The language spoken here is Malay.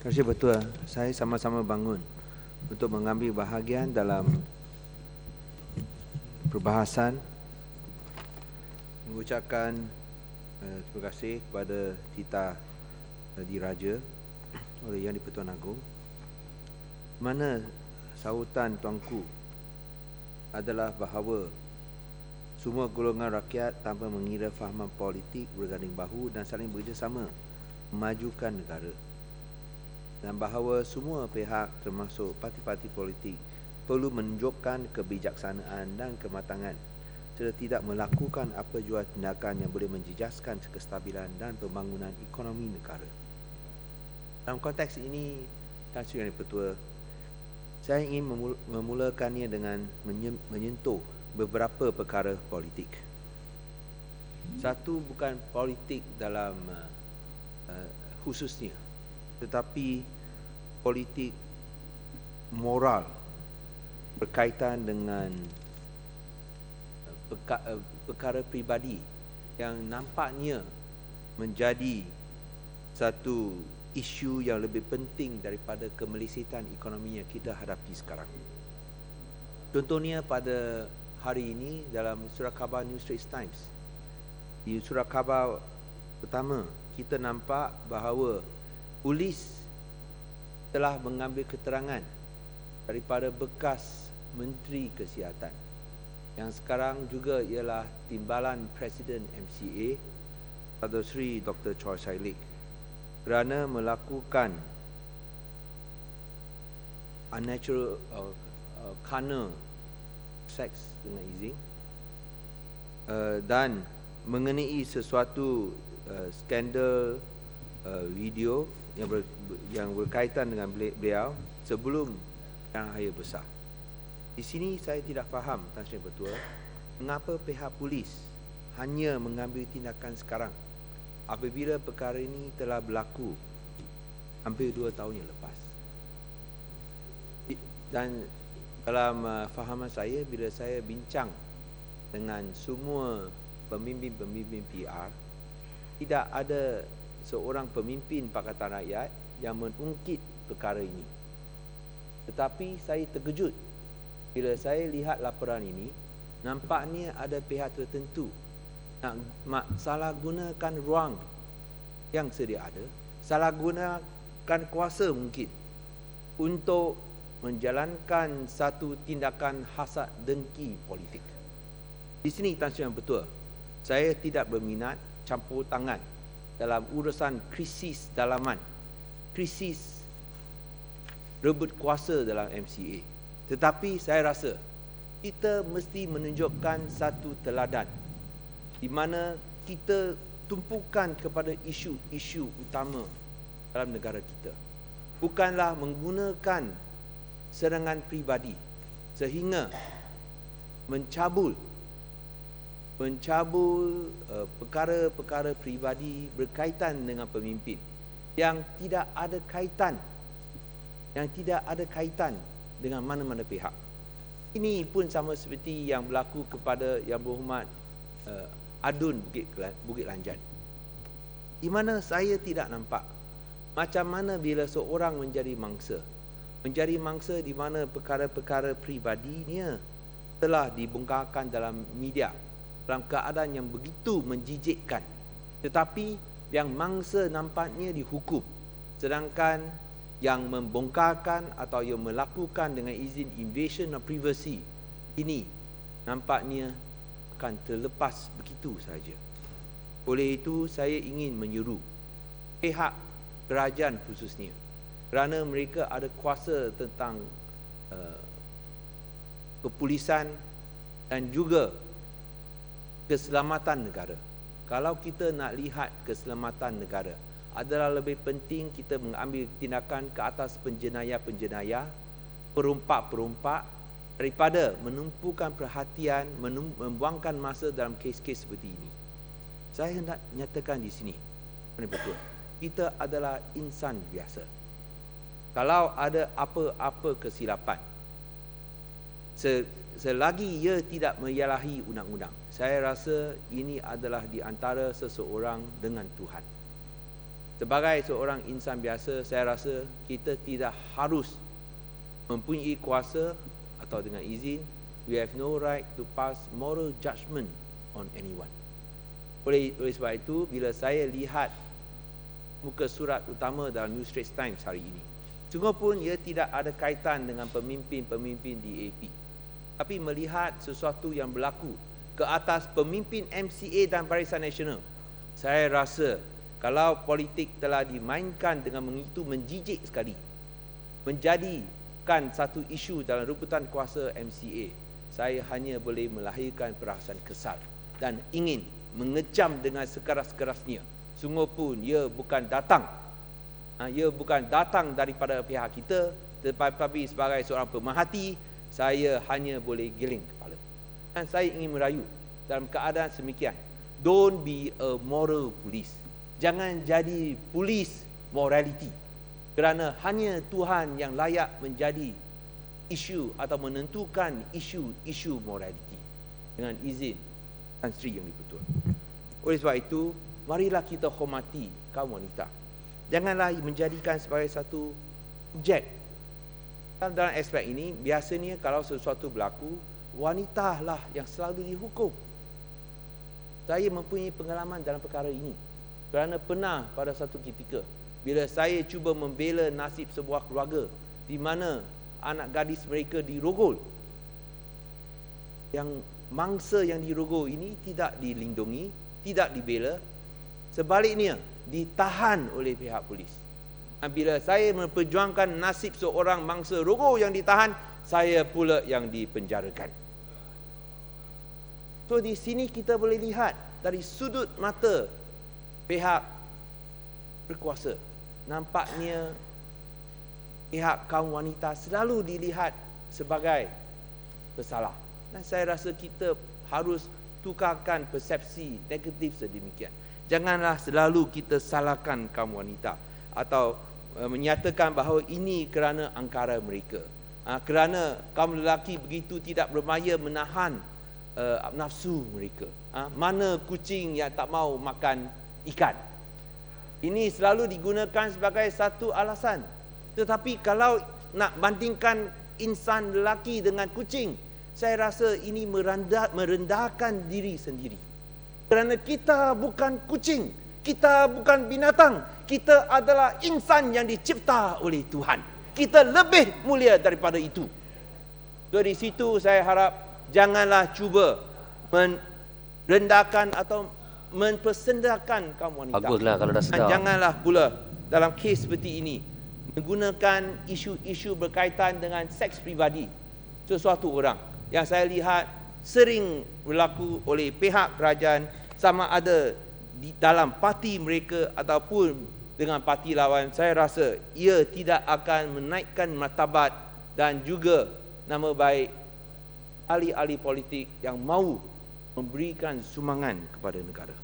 Terima kasih Ketua. Saya sama-sama bangun untuk mengambil bahagian dalam perbahasan, mengucapkan terima kasih kepada Tita Diraja oleh Yang di-Pertuan Agong, mana sautan tuanku adalah bahawa semua golongan rakyat tanpa mengira fahaman politik berganding bahu dan saling bekerjasama memajukan negara, dan bahawa semua pihak termasuk parti-parti politik perlu menunjukkan kebijaksanaan dan kematangan serta tidak melakukan apa jua tindakan yang boleh menjejaskan kestabilan dan pembangunan ekonomi negara. Dalam konteks ini, Tan Sri Yang Di-Pertua, saya ingin memulakannya dengan menyentuh beberapa perkara politik. Satu, bukan politik dalam khususnya, tetapi politik moral berkaitan dengan perkara peribadi yang nampaknya menjadi satu isu yang lebih penting daripada kemelisitan ekonomi yang kita hadapi sekarang. Contohnya pada hari ini dalam surat khabar New Straits Times, di surat khabar pertama kita nampak bahawa polis telah mengambil keterangan daripada bekas Menteri Kesihatan yang sekarang juga ialah Timbalan Presiden MCA, Dato' Sri Dr. Choi Sai Lik, kerana melakukan unnatural carnal seks dengan izin dan mengenai sesuatu skandal video yang berkaitan dengan beliau sebelum yang raya besar. Di sini saya tidak faham, Tan Sri Ketua, mengapa pihak polis hanya mengambil tindakan sekarang apabila perkara ini telah berlaku hampir 2 tahun yang lepas. Dan dalam fahaman saya, bila saya bincang dengan semua pemimpin-pemimpin PR, tidak ada seorang pemimpin Pakatan Rakyat yang mengungkit perkara ini. Tetapi saya terkejut bila saya lihat laporan ini, nampaknya ada pihak tertentu nak salah gunakan ruang yang sedia ada, salah gunakan kuasa mungkin untuk menjalankan satu tindakan hasad dengki politik. Di sini Tan Sri Yang Betul, saya tidak berminat campur tangan dalam urusan krisis dalaman, krisis rebut kuasa dalam MCA. Tetapi saya rasa kita mesti menunjukkan satu teladan di mana kita tumpukan kepada isu-isu utama dalam negara kita. Bukanlah menggunakan serangan peribadi sehingga mencabul perkara-perkara peribadi berkaitan dengan pemimpin yang tidak ada kaitan dengan mana-mana pihak. Ini pun sama seperti yang berlaku kepada Yang Berhormat Adun Bukit Lanjan, di mana saya tidak nampak macam mana bila seorang menjadi mangsa di mana perkara-perkara peribadinya telah dibongkarkan dalam media dalam keadaan yang begitu menjijikkan, tetapi yang mangsa nampaknya dihukum, sedangkan yang membongkarkan atau yang melakukan dengan izin invasion of privacy ini nampaknya akan terlepas begitu saja. Oleh itu saya ingin menyeru pihak kerajaan khususnya, kerana mereka ada kuasa tentang kepulisan dan juga keselamatan negara. Kalau kita nak lihat keselamatan negara, adalah lebih penting kita mengambil tindakan ke atas penjenayah-penjenayah, perompak-perompak, daripada menumpukan perhatian, membuangkan masa dalam kes-kes seperti ini. Saya hendak nyatakan di sini, betul, kita adalah insan biasa. Kalau ada apa-apa kesilapan, selagi ia tidak menyalahi undang-undang, saya rasa ini adalah di antara seseorang dengan Tuhan. Sebagai seorang insan biasa, saya rasa kita tidak harus mempunyai kuasa atau dengan izin. We have no right to pass moral judgment on anyone. Oleh sebab itu, bila saya lihat muka surat utama dalam New Straits Times hari ini, sungguh pun ia tidak ada kaitan dengan pemimpin-pemimpin DAP, tapi melihat sesuatu yang berlaku ke atas pemimpin MCA dan Barisan Nasional, saya rasa kalau politik telah dimainkan dengan begitu menjijik sekali, menjadikan satu isu dalam rebutan kuasa MCA, saya hanya boleh melahirkan perasaan kesal dan ingin mengecam dengan sekeras-kerasnya. Sungguh pun ia bukan datang daripada pihak kita, tetapi sebagai seorang pemerhati, saya hanya boleh giling kepala. Dan saya ingin merayu dalam keadaan semikian, don't be a moral police. Jangan jadi polis morality, kerana hanya Tuhan yang layak menjadi isu atau menentukan isu morality. Dengan izin Tan Sri Yang Dipertua. Oleh sebab itu, marilah kita hormati kaum wanita. Janganlah menjadikan sebagai satu objek. Dalam aspek ini, biasanya kalau sesuatu berlaku, wanita lah yang selalu dihukum. Saya mempunyai pengalaman dalam perkara ini, kerana pernah pada satu ketika, bila saya cuba membela nasib sebuah keluarga di mana anak gadis mereka dirogol, yang mangsa yang dirogol ini tidak dilindungi, tidak dibela, sebaliknya ditahan oleh pihak polis. Bila saya memperjuangkan nasib seorang mangsa rogol yang ditahan, saya pula yang dipenjarakan. So di sini kita boleh lihat dari sudut mata pihak berkuasa, nampaknya pihak kaum wanita selalu dilihat sebagai bersalah. Dan saya rasa kita harus tukarkan persepsi negatif sedemikian. Janganlah selalu kita salahkan kaum wanita atau menyatakan bahawa ini kerana angkara mereka, kerana kaum lelaki begitu tidak bermaya menahan nafsu mereka. Mana kucing yang tak mau makan ikan? Ini selalu digunakan sebagai satu alasan. Tetapi kalau nak bandingkan insan lelaki dengan kucing, saya rasa ini merendahkan diri sendiri. Kerana kita bukan kucing, kita bukan binatang, kita adalah insan yang dicipta oleh Tuhan. Kita lebih mulia daripada itu. Dari situ saya harap janganlah cuba merendahkan atau mempersendakan kaum wanita. Baguslah kalau dah sedar. Dan janganlah pula dalam kes seperti ini menggunakan isu-isu berkaitan dengan seks pribadi sesuatu orang, yang saya lihat sering berlaku oleh pihak kerajaan, sama ada di dalam parti mereka ataupun dengan parti lawan. Saya rasa ia tidak akan menaikkan martabat dan juga nama baik ahli-ahli politik yang mahu memberikan sumbangan kepada negara.